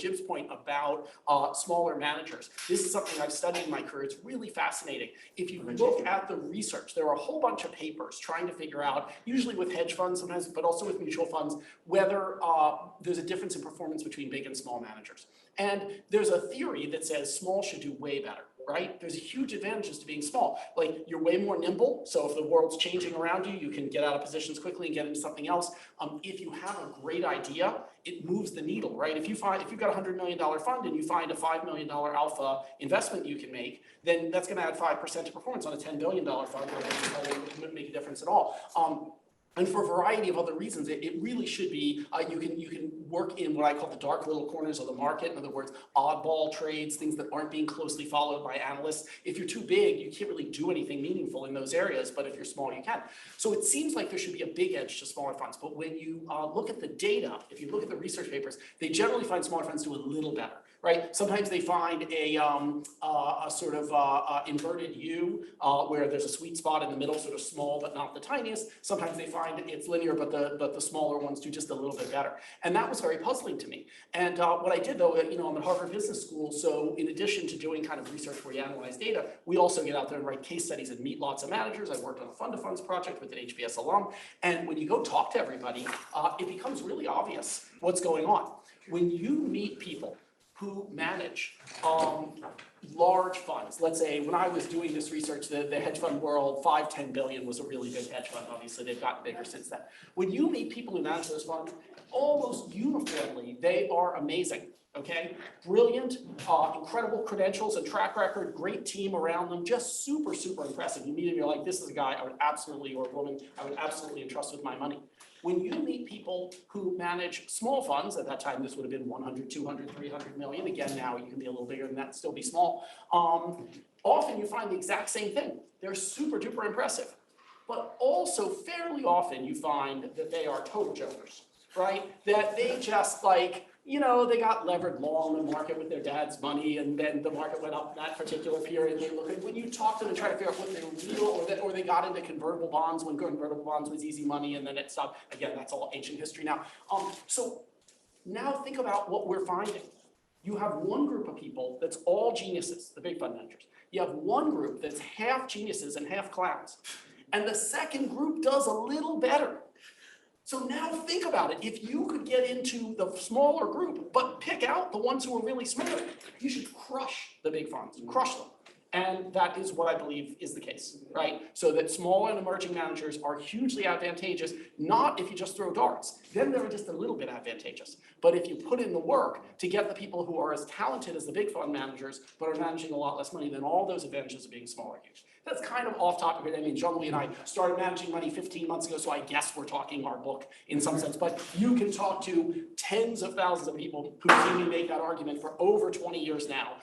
Jim's point about smaller managers. This is something I've studied in my career. It's really fascinating. If you look at the research, there are a whole bunch of papers trying to figure out, usually with hedge funds sometimes, but also with mutual funds, whether there's a difference in performance between big and small managers. And there's a theory that says small should do way better, right? There's huge advantages to being small. Like, you're way more nimble, so if the world's changing around you, you can get out of positions quickly and get into something else. If you have a great idea, it moves the needle, right? If you've got a $100 million fund and you find a $5 million alpha investment you can make, then that's gonna add 5% to performance on a $10 billion fund, where it won't make a difference at all. And for a variety of other reasons, it really should be, you can work in what I call the dark little corners of the market. In other words, oddball trades, things that aren't being closely followed by analysts. If you're too big, you can't really do anything meaningful in those areas, but if you're small, you can. So it seems like there should be a big edge to smaller funds, but when you look at the data, if you look at the research papers, they generally find smaller funds do a little better. Right? Sometimes they find a sort of inverted U where there's a sweet spot in the middle, sort of small but not the tiniest. Sometimes they find it's linear, but the smaller ones do just a little bit better. And that was very puzzling to me. And what I did though, I'm at Harvard Business School, so in addition to doing kind of research where you analyze data, we also get out there and write case studies and meet lots of managers. I worked on a fund-of-funds project with an HBS alum. And when you go talk to everybody, it becomes really obvious what's going on. When you meet people who manage large funds. Let's say when I was doing this research, the hedge fund world, 5-10 billion was a really big hedge fund. Obviously, they've gotten bigger since then. When you meet people who manage those funds, almost uniformly, they are amazing. Okay, brilliant, incredible credentials and track record, great team around them, just super, super impressive. You meet him, you're like, this is a guy I would absolutely, or a woman, I would absolutely entrust with my money. When you meet people who manage small funds, at that time this would have been 100, 200, 300 million, again now you can be a little bigger than that, still be small, often you find the exact same thing. They're super duper impressive. But also fairly often you find that they are total jokers, right? That they just they got levered long in the market with their dad's money, and then the market went up in that particular period. They look at, when you talk to them and try to figure out what they were real, or they got into convertible bonds when convertible bonds was easy money, and then it stopped. Again, that's all ancient history now. So now think about what we're finding. You have one group of people that's all geniuses, the big fund managers. You have one group that's half geniuses and half clowns. And the second group does a little better. So now think about it. If you could get into the smaller group, but pick out the ones who are really smart, you should crush the big funds, crush them. And that is what I believe is the case, right? So that small and emerging managers are hugely advantageous, not if you just throw darts. Then they're just a little bit advantageous. But if you put in the work to get the people who are as talented as the big fund managers, but are managing a lot less money, then all those advantages of being smaller are huge. That's kind of off topic. I mean, Jean-Louis and I started managing money 15 months ago, so I guess we're talking our book in some sense. But you can talk to tens of thousands of people who've seen me make that argument for over 20 years now,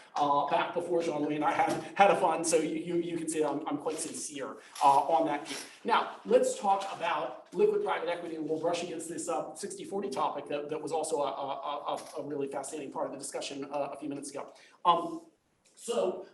back before Jean-Louis and I had a fund. So you can see I'm quite sincere on that piece. Now, let's talk about liquid private equity, and we'll brush against this 60-40 topic that was also a really fascinating part of the discussion a few minutes ago. So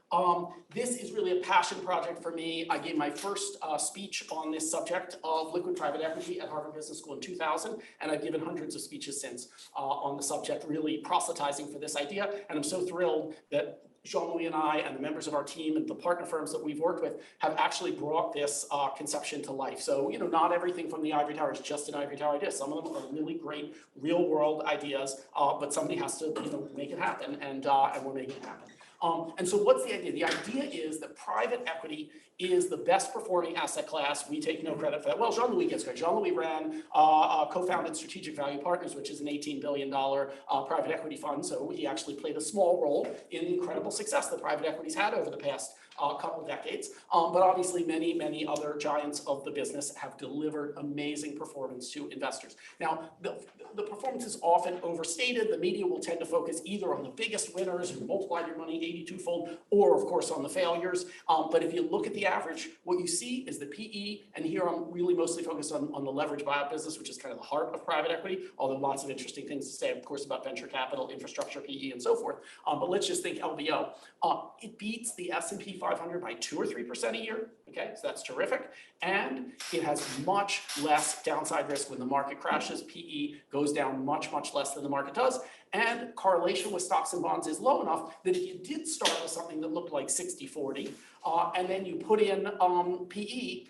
this is really a passion project for me. I gave my first speech on this subject of liquid private equity at Harvard Business School in 2000, and I've given hundreds of speeches since on the subject, really proselytizing for this idea. And I'm so thrilled that Jean-Louis and I and the members of our team and the partner firms that we've worked with have actually brought this conception to life. So, not everything from the ivory tower is just an ivory tower idea. Some of them are really great real world ideas, but somebody has to, make it happen, and we're making it happen. And so what's the idea? The idea is that private equity is the best performing asset class. We take no credit for that. Well, Jean-Louis gets credit. Jean-Louis ran, co-founded Strategic Value Partners, which is an $18 billion private equity fund. So he actually played a small role in the incredible success that private equity's had over the past couple decades. But obviously many, many other giants of the business have delivered amazing performance to investors. Now, the performance is often overstated. The media will tend to focus either on the biggest winners who multiplied your money 82-fold, or of course on the failures. But if you look at the average, what you see is the PE, and here I'm really mostly focused on the leverage buyout business, which is kind of the heart of private equity, although lots of interesting things to say, of course, about venture capital, infrastructure, PE, and so forth. But let's just think LBO. It beats the S&P 500 500 by 2 or 3% a year, okay? So that's terrific. And it has much less downside risk when the market crashes. PE goes down much, much less than the market does. And correlation with stocks and bonds is low enough that if you did start with something that looked like 60-40, and then you put in PE,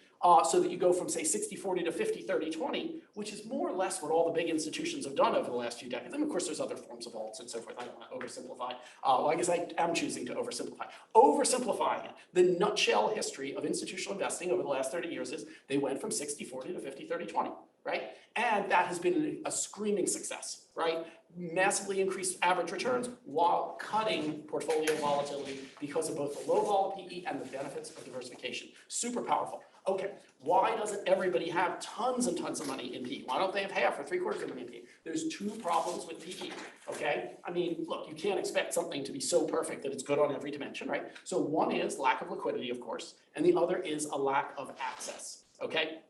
so that you go from, say, 60-40 to 50-30-20, which is more or less what all the big institutions have done over the last few decades. And of course, there's other forms of alts and so forth. I don't want to oversimplify. Well, I guess I am choosing to oversimplify. Oversimplifying it, the nutshell history of institutional investing over the last 30 years is they went from 60-40 to 50-30-20, right? And that has been a screaming success, right? Massively increased average returns while cutting portfolio volatility because of both the low vol PE and the benefits of diversification. Super powerful. Okay, why doesn't everybody have tons and tons of money in PE? Why don't they have half or 3/4 of money in PE? There's two problems with PE, okay? I mean, look, you can't expect something to be so perfect that it's good on every dimension, right? So one is lack of liquidity, of course, and the other is a lack of access, okay?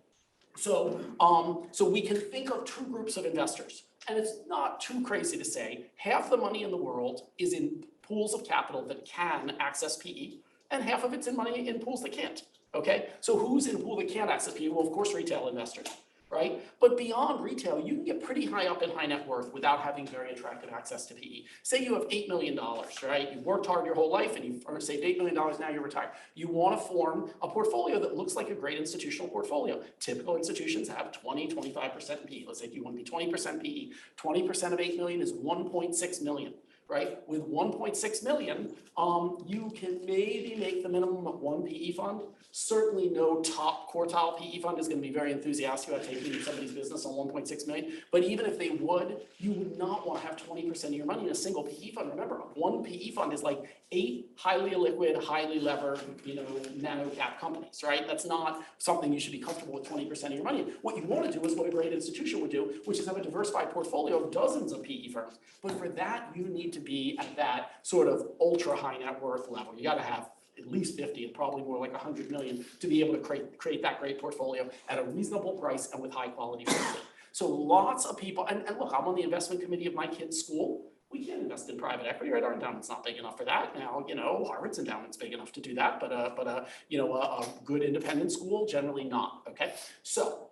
So, so we can think of two groups of investors, and it's not too crazy to say half the money in the world is in pools of capital that can access PE, and half of it's in money in pools that can't. Okay, so who's in a pool that can't access PE? Well, of course, retail investors, right? But beyond retail, you can get pretty high up in high net worth without having very attractive access to PE. Say you have $8 million, right? You've worked hard your whole life and you've saved $8 million, now you're retired. You want to form a portfolio that looks like a great institutional portfolio. Typical institutions have 20-25% PE. Let's say if you want to be 20% PE, 20% of 8 million is 1.6 million. Right? With 1.6 million, you can maybe make the minimum of one PE fund. Certainly no top quartile PE fund is going to be very enthusiastic about taking somebody's business on 1.6 million. But even if they would, you would not want to have 20% of your money in a single PE fund. Remember, one PE fund is like 8 highly illiquid, highly levered, nano cap companies, right? That's not something you should be comfortable with 20% of your money in. What you want to do is what a great institution would do, which is have a diversified portfolio of dozens of PE firms. But for that, you need to be at that sort of ultra high net worth level. You got to have at least 50 and probably more like 100 million to be able to create that great portfolio at a reasonable price and with high quality portfolio. So lots of people, and look, I'm on the investment committee of my kid's school. We can't invest in private equity, right? Our endowment's not big enough for that. Now, Harvard's endowment's big enough to do that, but a good independent school, generally not, okay? So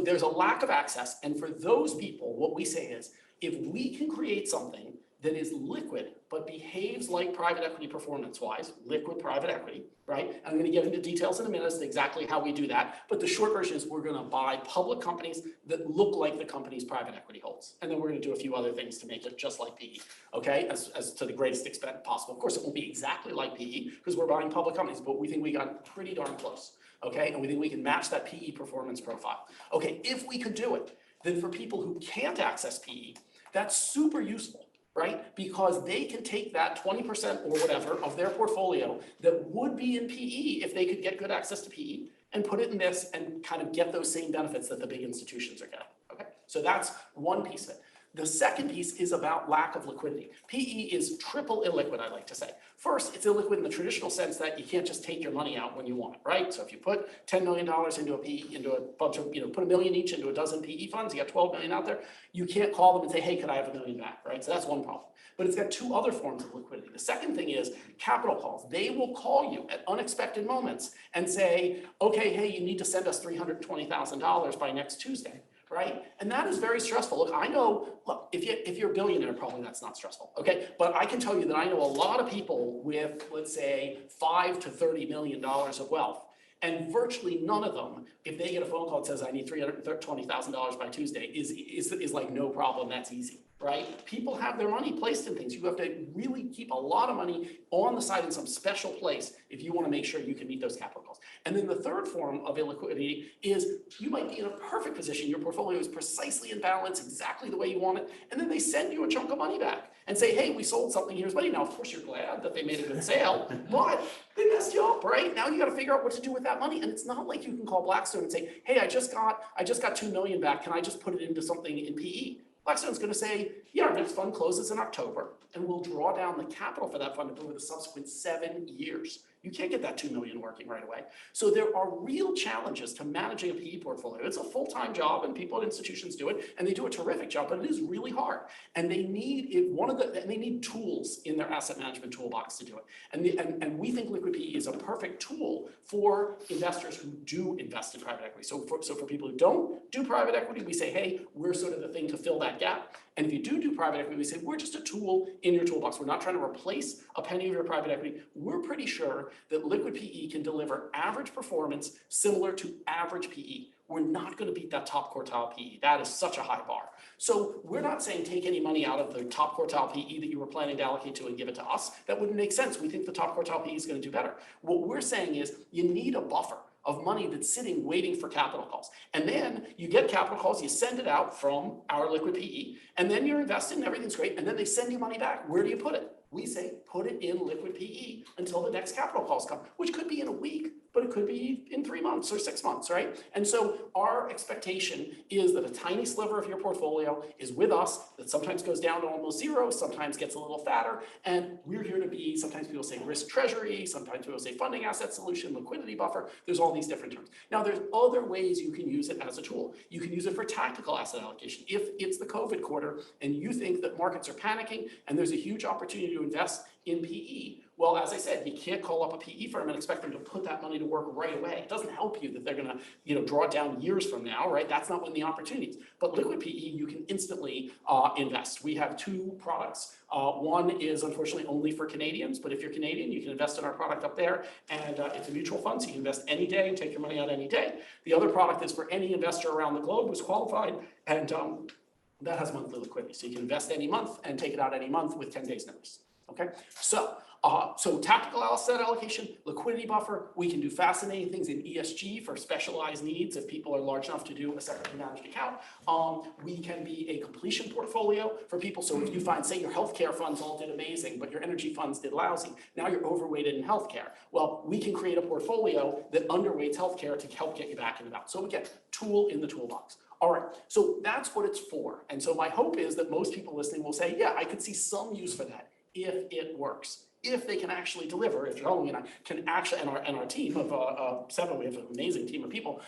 there's a lack of access, and for those people, what we say is, if we can create something that is liquid but behaves like private equity performance-wise, liquid private equity, right? And I'm going to get into details in a minute as to exactly how we do that. But the short version is we're going to buy public companies that look like the companies private equity holds. And then we're going to do a few other things to make it just like PE, okay? As to the greatest extent possible. Of course, it won't be exactly like PE because we're buying public companies, but we think we got pretty darn close, okay? And we think we can match that PE performance profile. Okay, if we could do it, then for people who can't access PE, that's super useful, right? Because they can take that 20% or whatever of their portfolio that would be in PE if they could get good access to PE and put it in this and kind of get those same benefits that the big institutions are getting, okay? So that's one piece of it. The second piece is about lack of liquidity. PE is triple illiquid, I like to say. First, it's illiquid in the traditional sense that you can't just take your money out when you want it, right? So if you put $10 million into a PE, into a bunch of, put $1 million each into a dozen PE funds, you got 12 million out there, you can't call them and say, hey, could I have $1 million back, right? So that's one problem. But it's got two other forms of liquidity. The second thing is capital calls. They will call you at unexpected moments and say, okay, hey, you need to send us $320,000 by next Tuesday. Right? And that is very stressful. Look, I know, look, if you're a billionaire, probably that's not stressful, okay? But I can tell you that I know a lot of people with, let's say, $5 to $30 million of wealth. And virtually none of them, if they get a phone call that says, I need $320,000 by Tuesday, is like, no problem, that's easy. Right? People have their money placed in things. You have to really keep a lot of money on the side in some special place if you want to make sure you can meet those capital calls. And then the third form of illiquidity is you might be in a perfect position. Your portfolio is precisely in balance, exactly the way you want it. And then they send you a chunk of money back and say, hey, we sold something, here's money. Now, of course, you're glad that they made a good sale, but they messed you up, right? Now you got to figure out what to do with that money. And it's not like you can call Blackstone and say, hey, I just got $2 million back. Can I just put it into something in PE? Blackstone's going to say, yeah, our next fund closes in October, and we'll draw down the capital for that fund over the subsequent 7 years. You can't get that 2 million working right away. So there are real challenges to managing a PE portfolio. It's a full-time job and people at institutions do it and they do a terrific job, but it is really hard. And they need they need tools in their asset management toolbox to do it. And we think liquid PE is a perfect tool for investors who do invest in private equity. So for people who don't do private equity, we say, hey, we're sort of the thing to fill that gap. And if you do private equity, we say, we're just a tool in your toolbox. We're not trying to replace a penny of your private equity. We're pretty sure that liquid PE can deliver average performance similar to average PE. We're not going to beat that top quartile PE. That is such a high bar. So we're not saying take any money out of the top quartile PE that you were planning to allocate to and give it to us. That wouldn't make sense. We think the top quartile PE is going to do better. What we're saying is you need a buffer of money that's sitting waiting for capital calls. And then you get capital calls, you send it out from our liquid PE, and then you're invested and everything's great, and then they send you money back. Where do you put it? We say put it in liquid PE until the next capital calls come, which could be in a week, but it could be in 3 months or 6 months, right? And so our expectation is that a tiny sliver of your portfolio is with us, that sometimes goes down to almost zero, sometimes gets a little fatter, and we're here to be, sometimes people say risk treasury, sometimes people say funding asset solution, liquidity buffer, there's all these different terms. Now there's other ways you can use it as a tool. You can use it for tactical asset allocation. If it's the COVID quarter and you think that markets are panicking and there's a huge opportunity to invest in PE, well, as I said, you can't call up a PE firm and expect them to put that money to work right away. It doesn't help you that they're going to, draw it down years from now, right? That's not when the opportunity is. But liquid PE, you can instantly invest. We have 2 products. One is unfortunately only for Canadians, but if you're Canadian, you can invest in our product up there, and it's a mutual fund, so you can invest any day and take your money out any day. The other product is for any investor around the globe who's qualified, and that has monthly liquidity. So you can invest any month and take it out any month with 10 days notice. Okay, so tactical asset allocation, liquidity buffer, we can do fascinating things in ESG for specialized needs if people are large enough to do a separately managed account. We can be a completion portfolio for people. So if you find, say your healthcare funds all did amazing, but your energy funds did lousy, now you're overweighted in healthcare. Well, we can create a portfolio that underweights healthcare to help get you back in the balance. So again, tool in the toolbox. All right, so that's what it's for. And so my hope is that most people listening will say, yeah, I could see some use for that if it works. If they can actually deliver, if Joel and I can actually, and our team of 7, we have an amazing team of people,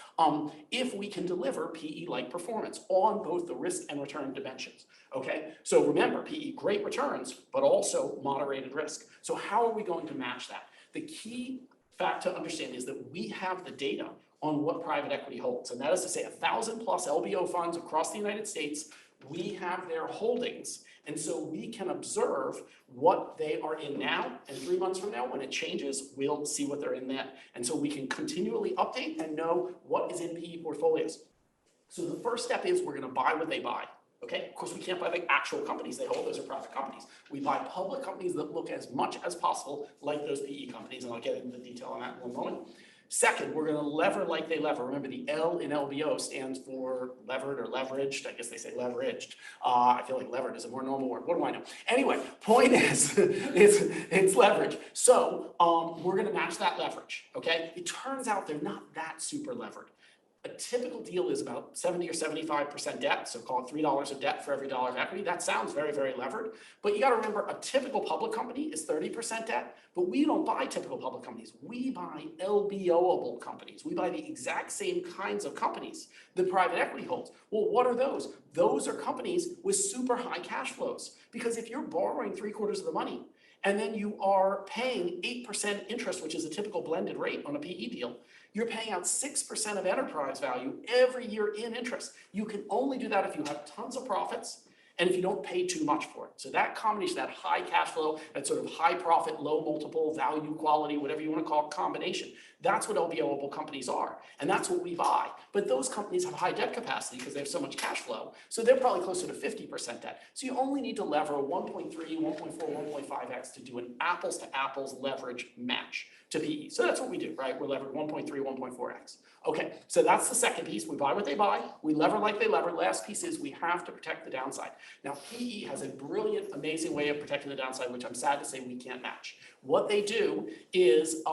if we can deliver PE-like performance on both the risk and return dimensions, okay? So remember, PE, great returns, but also moderated risk. So how are we going to match that? The key fact to understand is that we have the data on what private equity holds, and that is to say 1,000 plus LBO funds across the United States, we have their holdings. And so we can observe what they are in now, and 3 months from now, when it changes, we'll see what they're in then. And so we can continually update and know what is in PE portfolios. So the first step is we're gonna buy what they buy. Okay, of course we can't buy the actual companies they hold, those are private companies. We buy public companies that look as much as possible like those PE companies, and I'll get into the detail on that in one moment. Second, we're going to lever like they lever. Remember, the L in LBO stands for levered or leveraged. I guess they say leveraged. I feel like levered is a more normal word. What do I know? Anyway, point is, it's leverage. So we're going to match that leverage, okay? It turns out they're not that super levered. A typical deal is about 70 or 75% debt, so call it $3 of debt for every $1 of equity. That sounds very, very levered, but you got to remember a typical public company is 30% debt, but we don't buy typical public companies. We buy LBO-able companies. We buy the exact same kinds of companies that private equity holds. Well, what are those? Those are companies with super high cash flows, because if you're borrowing 3/4 of the money and then you are paying 8% interest, which is a typical blended rate on a PE deal, you're paying out 6% of enterprise value every year in interest. You can only do that if you have tons of profits and if you don't pay too much for it. So that combination, that high cash flow, that sort of high profit, low multiple, value, quality, whatever you want to call it, combination, that's what LBO-able companies are. And that's what we buy. But those companies have high debt capacity because they have so much cash flow. So they're probably closer to 50% debt. So you only need to lever 1.3, 1.4, 1.5x to do an apples to apples leverage match to PE. So that's what we do, right? We're levered 1.3, 1.4x. Okay, so that's the second piece. We buy what they buy. We lever like they lever. Last piece is we have to protect the downside. Now, PE has a brilliant, amazing way of protecting the downside, which I'm sad to say we can't match. What they do is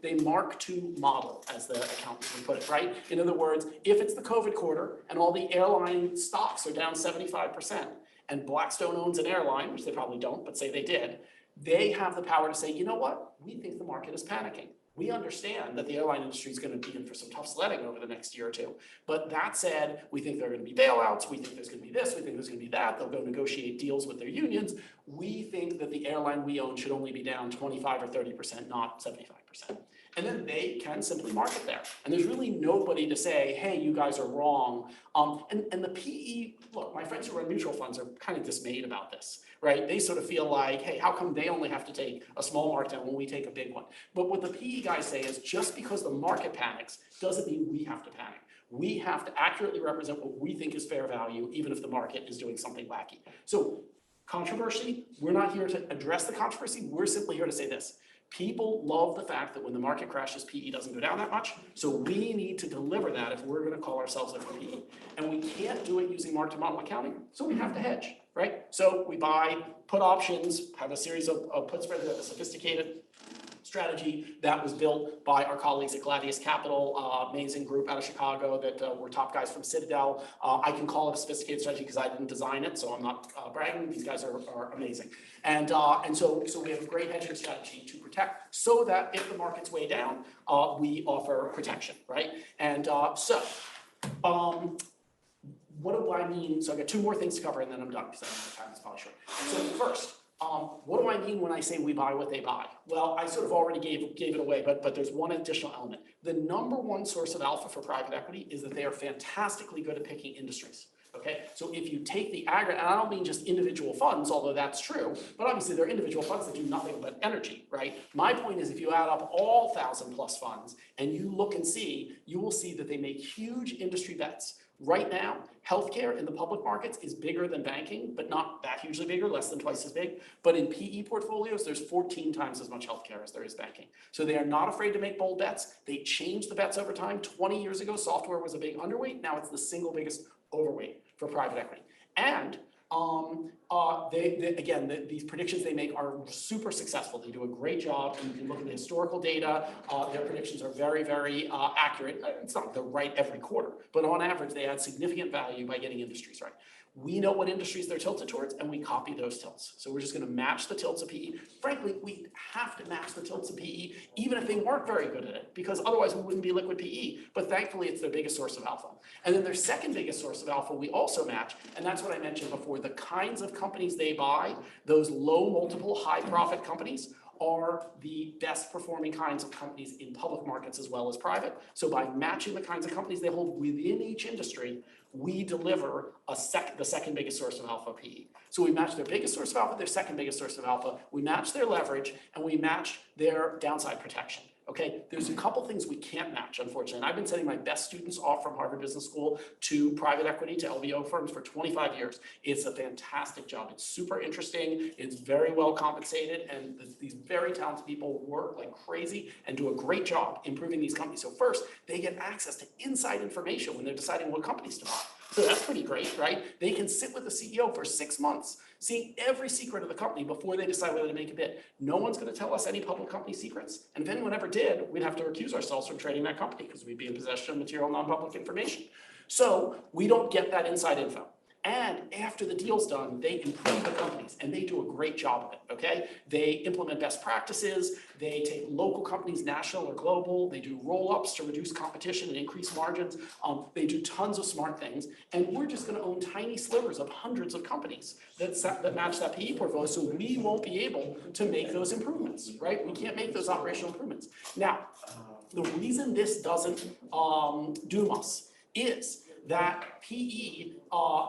they mark to model, as the accountants would put it, right? In other words, if it's the COVID quarter and all the airline stocks are down 75%, and Blackstone owns an airline, which they probably don't, but say they did, they have the power to say, you know what, we think the market is panicking. We understand that the airline industry is going to be in for some tough sledding over the next year or two. But that said, we think there are going to be bailouts. We think there's going to be this. We think there's going to be that. They'll go negotiate deals with their unions. We think that the airline we own should only be down 25 or 30%, not 75%. And then they can simply market there. And there's really nobody to say, hey, you guys are wrong. And the PE, look, my friends who run mutual funds are kind of dismayed about this, right? They sort of feel like, hey, how come they only have to take a small markdown when we take a big one? But what the PE guys say is just because the market panics doesn't mean we have to panic. We have to accurately represent what we think is fair value, even if the market is doing something wacky. So controversy, we're not here to address the controversy. We're simply here to say this. People love the fact that when the market crashes, PE doesn't go down that much. So we need to deliver that if we're going to call ourselves a PE. And we can't do it using mark-to-model accounting, so we have to hedge, right? So we buy put options, have a series of put spreads that have a sophisticated strategy that was built by our colleagues at Gladius Capital, amazing group out of Chicago that were top guys from Citadel. I can call it a sophisticated strategy because I didn't design it, so I'm not bragging. These guys are amazing. And so we have a great hedging strategy to protect so that if the market's way down, we offer protection, right? And what do I mean? So I got two more things to cover and then I'm done because I don't have time, it's probably short. So first, what do I mean when I say we buy what they buy? Well, I sort of already gave it away, but there's one additional element. The number one source of alpha for private equity is that they are fantastically good at picking industries. Okay, so if you take the aggregate, and I don't mean just individual funds, although that's true, but obviously there are individual funds that do nothing but energy, right? My point is if you add up all 1,000+ funds and you look and see, you will see that they make huge industry bets. Right now, healthcare in the public markets is bigger than banking, but not that hugely bigger, less than twice as big. But in PE portfolios, there's 14 times as much healthcare as there is banking. So they are not afraid to make bold bets. They change the bets over time. 20 years ago, software was a big underweight. Now it's the single biggest overweight for private equity. And these predictions they make are super successful. They do a great job. And you can look at the historical data. Their predictions are very, very accurate. It's not they're right every quarter, but on average, they add significant value by getting industries right. We know what industries they're tilted towards, and we copy those tilts. So we're just going to match the tilts of PE. Frankly, we have to match the tilts of PE, even if they weren't very good at it, because otherwise we wouldn't be liquid PE. But thankfully, it's their biggest source of alpha. And then their second biggest source of alpha we also match, and that's what I mentioned before. The kinds of companies they buy, those low multiple, high profit companies, are the best performing kinds of companies in public markets as well as private. So by matching the kinds of companies they hold within each industry, we deliver the second biggest source of alpha PE. So we match their biggest source of alpha, their second biggest source of alpha, we match their leverage, and we match their downside protection. Okay, there's a couple things we can't match, unfortunately. And I've been sending my best students off from Harvard Business School to private equity, to LBO firms for 25 years. It's a fantastic job. It's super interesting. It's very well compensated. And these very talented people work like crazy and do a great job improving these companies. So first, they get access to inside information when they're deciding what companies to buy. So that's pretty great, right? They can sit with the CEO for 6 months, seeing every secret of the company before they decide whether to make a bid. No one's going to tell us any public company secrets. And if anyone ever did, we'd have to recuse ourselves from trading that company because we'd be in possession of material non-public information. So we don't get that inside info. And after the deal's done, they improve the companies, and they do a great job of it, okay? They implement best practices, they take local companies, national or global, they do roll-ups to reduce competition and increase margins, they do tons of smart things, and we're just gonna own tiny slivers of hundreds of companies that match that PE portfolio, so we won't be able to make those improvements, right? We can't make those operational improvements. Now, the reason this doesn't doom us is that PE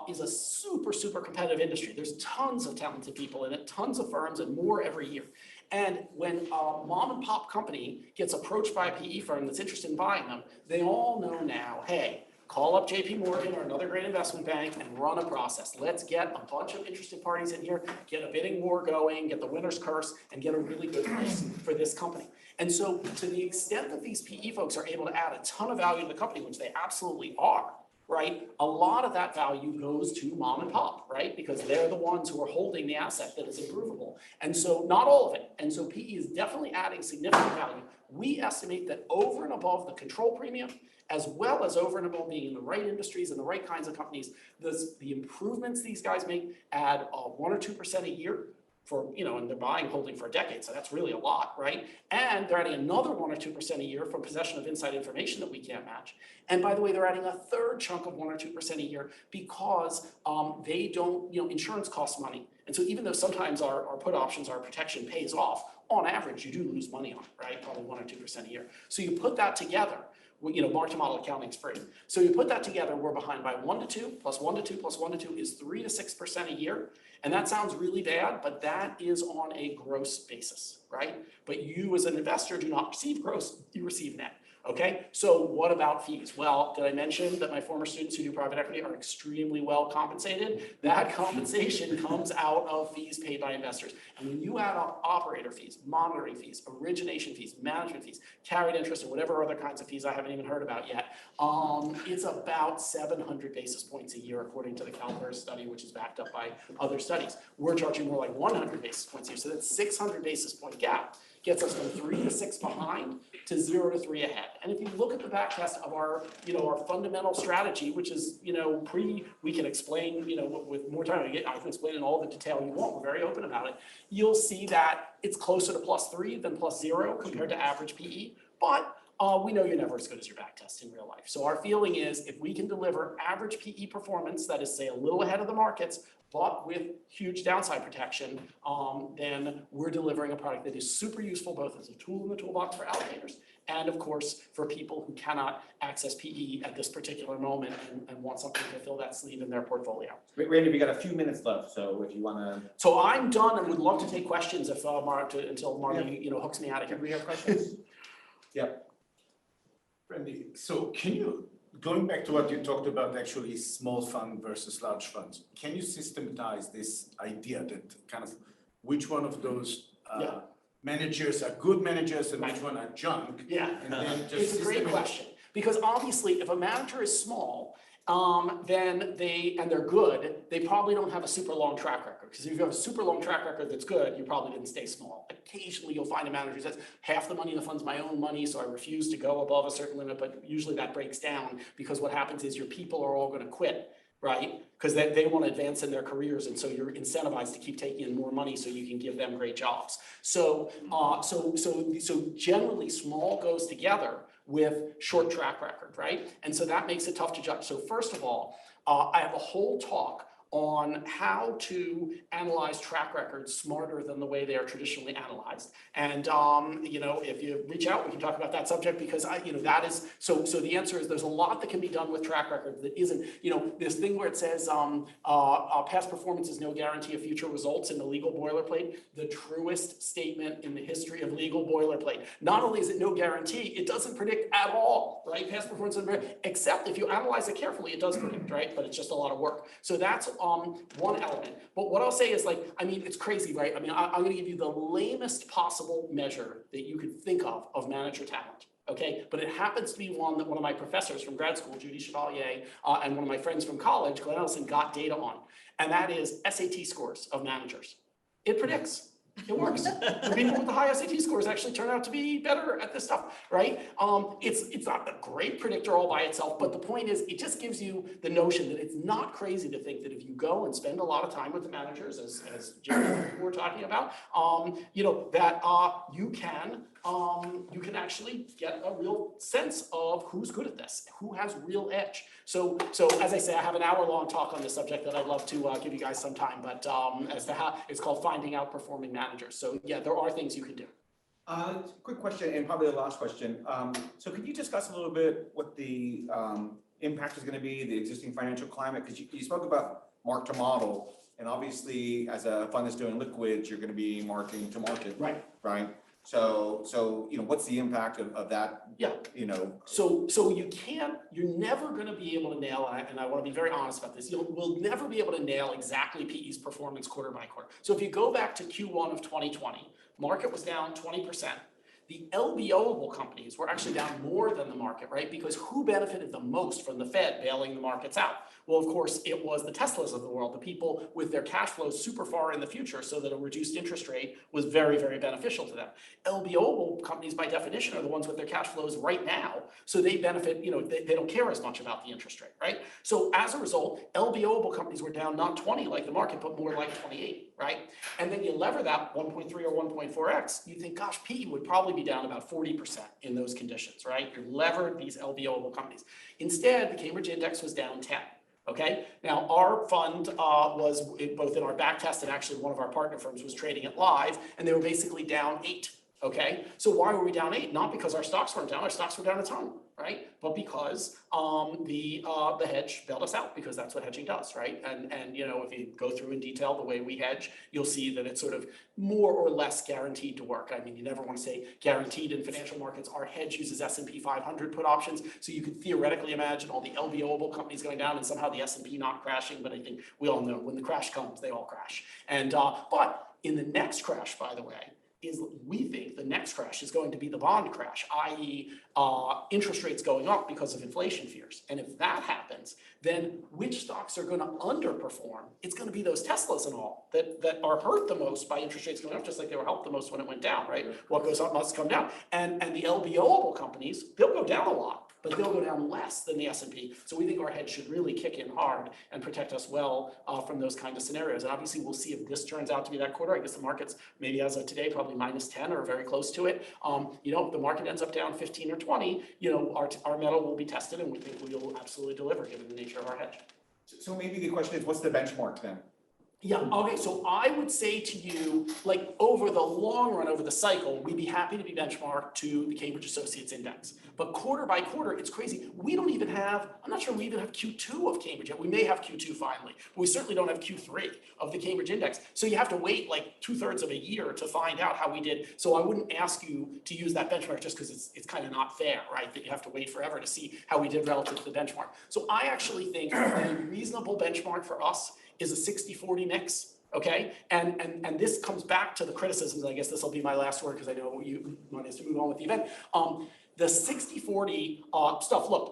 is a super, super competitive industry. There's tons of talented people in it, tons of firms, and more every year. And when a mom and pop company gets approached by a PE firm that's interested in buying them, they all know now, hey, call up JP Morgan or another great investment bank and run a process. Let's get a bunch of interested parties in here, get a bidding war going, get the winner's curse, and get a really good price for this company. And so to the extent that these PE folks are able to add a ton of value to the company, which they absolutely are, right? A lot of that value goes to mom and pop, right? Because they're the ones who are holding the asset that is improvable. And so not all of it. And so PE is definitely adding significant value. We estimate that over and above the control premium, as well as over and above being in the right industries and the right kinds of companies, the improvements these guys make add 1 or 2% a year for, and they're buying, holding for a decade. So that's really a lot, right? And they're adding another 1 or 2% a year from possession of inside information that we can't match. And by the way, they're adding a third chunk of 1 or 2% a year because they don't, insurance costs money. And so even though sometimes our put options, our protection pays off, on average, you do lose money on it, right? Probably 1 or 2% a year. So you put that together, mark-to-model accounting is free. So you put that together, we're behind by 1 to 2, plus 1 to 2, plus 1 to 2 is 3 to 6% a year. And that sounds really bad, but that is on a gross basis, right? But you as an investor do not receive gross, you receive net. Okay, so what about fees? Well, did I mention that my former students who do private equity are extremely well compensated? That compensation comes out of fees paid by investors. And when you add up operator fees, monitoring fees, origination fees, management fees, carried interest, and whatever other kinds of fees I haven't even heard about yet, it's about 700 basis points a year according to the CalPERS study, which is backed up by other studies. We're charging more like 100 basis points a year, so that's 600 basis point gap. Gets us from 3 to 6 behind to 0 to 3 ahead. And if you look at the back test of our, our fundamental strategy, which is, we can explain, with more time, I can explain in all the detail you want. We're very open about it. You'll see that it's closer to +3 than +0 compared to average PE. But we know you're never as good as your back test in real life. So our feeling is if we can deliver average PE performance, that is, say, a little ahead of the markets, but with huge downside protection, then we're delivering a product that is super useful both as a tool in the toolbox for allocators and, of course, for people who cannot access PE at this particular moment and want something to fill that sleeve in their portfolio. Randy, we got a few minutes left, so if you want to... So I'm done and would love to take questions if until Marty, hooks me out of here. Do we have questions? Yep. Randy, so can you, going back to what you talked about, actually small fund versus large funds, can you systematize this idea that kind of which one of those managers are good managers and which one are junk? Yeah, and then just it's a great question. Because obviously, if a manager is small, then they're good, they probably don't have a super long track record. Because if you have a super long track record that's good, you probably didn't stay small. Occasionally you'll find a manager who says, half the money in the fund's my own money, so I refuse to go above a certain limit, but usually that breaks down because what happens is your people are all gonna quit, right? Because they want to advance in their careers, and so you're incentivized to keep taking in more money so you can give them great jobs. So generally small goes together with short track record, right? And so that makes it tough to judge. So first of all, I have a whole talk on how to analyze track records smarter than the way they are traditionally analyzed. And if you reach out, we can talk about that subject because that is, so the answer is there's a lot that can be done with track records that isn't, this thing where it says past performance is no guarantee of future results in the legal boilerplate, the truest statement in the history of legal boilerplate. Not only is it no guarantee, it doesn't predict at all, right? Past performance, except if you analyze it carefully, it does predict, right? But it's just a lot of work. So that's one element. But what I'll say is it's crazy, right? I'm gonna give you the lamest possible measure that you could think of manager talent. Okay, but it happens to be one that one of my professors from grad school, Judy Chevalier, and one of my friends from college, Glenn Ellison, got data on. And that is SAT scores of managers. It predicts. It works. The people with the high SAT scores actually turn out to be better at this stuff, right? It's not a great predictor all by itself, but the point is it just gives you the notion that it's not crazy to think that if you go and spend a lot of time with the managers, as Jim and I were talking about, that you can actually get a real sense of who's good at this, who has real edge. So as I say, I have an hour-long talk on this subject that I'd love to give you guys some time, but as to how it's called finding out performing managers. So yeah, there are things you can do. Quick question, and probably the last question. So could you discuss a little bit what the impact is going to be, the existing financial climate? Because you spoke about mark to model, and obviously as a fund that's doing liquids, you're going to be marking to market, right? So what's the impact of that? Yeah. So you're never going to be able to nail, and I want to be very honest about this, we'll never be able to nail exactly PE's performance quarter by quarter. So if you go back to Q1 of 2020, market was down 20%. The LBO-able companies were actually down more than the market, right? Because who benefited the most from the Fed bailing the markets out? Well, of course, it was the Teslas of the world, the people with their cash flows super far in the future, so that a reduced interest rate was very, very beneficial to them. LBO-able companies, by definition, are the ones with their cash flows right now, so they benefit, they don't care as much about the interest rate, right? So as a result, LBO-able companies were down not 20 like the market, but more like 28, right? And then you lever that 1.3 or 1.4x, you think, gosh, PE would probably be down about 40% in those conditions, right? You're levered these LBO-able companies. Instead, the Cambridge Index was down 10. Okay, now our fund was both in our back test and actually one of our partner firms was trading it live, and they were basically down 8. Okay, so why were we down 8? Not because our stocks weren't down, our stocks were down a ton, right? But because the hedge bailed us out, because that's what hedging does, right? And if you go through in detail the way we hedge, you'll see that it's sort of more or less guaranteed to work. I mean, you never want to say guaranteed in financial markets. Our hedge uses S&P 500 put options, so you could theoretically imagine all the LBO-able companies going down and somehow the S&P not crashing. But I think we all know when the crash comes, they all crash. And but in the next crash, by the way, we think the next crash is going to be the bond crash, i.e. Interest rates going up because of inflation fears. And if that happens, then which stocks are going to underperform? It's going to be those Teslas and all that are hurt the most by interest rates going up, just like they were helped the most when it went down, right? What goes up must come down. And the LBO-able companies, they'll go down a lot, but they'll go down less than the S&P. So we think our hedge should really kick in hard and protect us well from those kind of scenarios. And obviously we'll see if this turns out to be that quarter. I guess the market's maybe as of today, probably -10 or very close to it. If the market ends up down 15 or 20, our metal will be tested, and we think we will absolutely deliver given the nature of our hedge. So maybe the question is, what's the benchmark then? Yeah, okay, so I would say to you, like over the long run, over the cycle, we'd be happy to be benchmarked to the Cambridge Associates Index. But quarter by quarter, it's crazy. We don't even have, I'm not sure we even have Q2 of Cambridge yet. We may have Q2 finally, but we certainly don't have Q3 of the Cambridge Index. So you have to wait like 2/3 of a year to find out how we did. So I wouldn't ask you to use that benchmark just because it's kind of not fair, right? That you have to wait forever to see how we did relative to the benchmark. So I actually think a reasonable benchmark for us is a 60-40 mix, okay? And this comes back to the criticisms. I guess this will be my last word because I know you want us to move on with the event. The 60-40 stuff, look,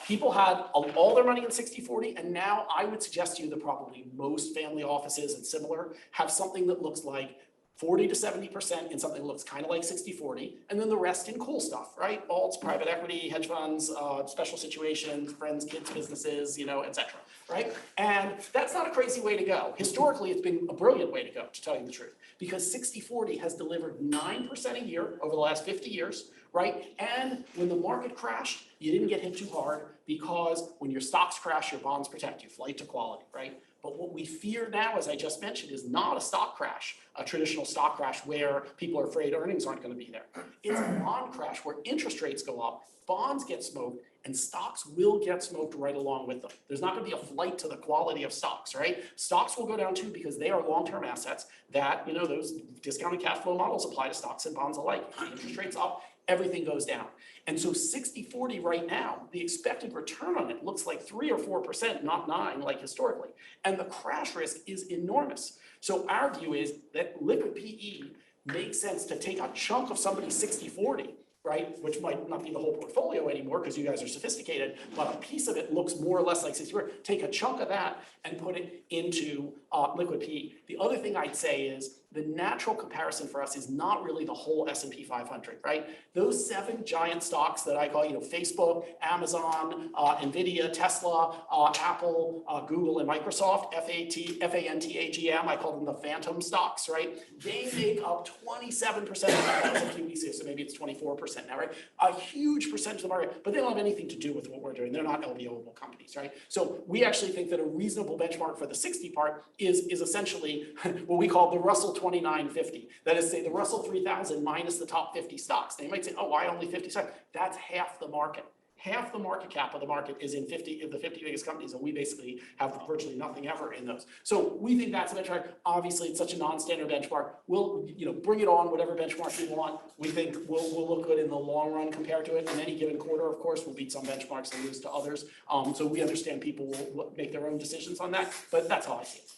people had all their money in 60-40, and now I would suggest to you that probably most family offices and similar have something that looks like 40 to 70% in something that looks kind of like 60-40, and then the rest in cool stuff, right? Alts, private equity, hedge funds, special situations, friends, kids, businesses, et cetera, right? And that's not a crazy way to go. Historically, it's been a brilliant way to go, to tell you the truth, because 60-40 has delivered 9% a year over the last 50 years, right? And when the market crashed, you didn't get hit too hard because when your stocks crash, your bonds protect you, flight to quality, right? But what we fear now, as I just mentioned, is not a stock crash, a traditional stock crash where people are afraid earnings aren't going to be there. It's a bond crash where interest rates go up, bonds get smoked, and stocks will get smoked right along with them. There's not going to be a flight to the quality of stocks, right? Stocks will go down too because they are long-term assets that, those discounted cash flow models apply to stocks and bonds alike. Interest rates up, everything goes down. And so 60-40 right now, the expected return on it looks like 3 or 4%, not 9 like historically. And the crash risk is enormous. So our view is that liquid PE makes sense to take a chunk of somebody's 60-40, right? Which might not be the whole portfolio anymore because you guys are sophisticated, but a piece of it looks more or less like 60-40. Take a chunk of that and put it into liquid PE. The other thing I'd say is the natural comparison for us is not really the whole S&P 500, right? Those 7 giant stocks that I call, Facebook, Amazon, Nvidia, Tesla, Apple, Google, and Microsoft, FANTAGM, I call them the phantom stocks, right? They make up 27% of the S&P, so maybe it's 24% now, right? A huge percentage of the market, but they don't have anything to do with what we're doing. They're not LBO-able companies, right? So we actually think that a reasonable benchmark for the 60 part is essentially what we call the Russell 2950. That is, say, the Russell 3000 minus the top 50 stocks. They might say, oh, why only 50 stocks? That's half the market. Half the market cap of the market is in 50 of the 50 biggest companies, and we basically have virtually nothing ever in those. So we think that's a benchmark. Obviously, it's such a non-standard benchmark. We'll bring it on whatever benchmark we want. We think we'll look good in the long run compared to it. In any given quarter, of course, we'll beat some benchmarks and lose to others. So we understand people will make their own decisions on that, but that's how I see it.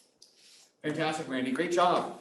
Fantastic, Randy. Great job.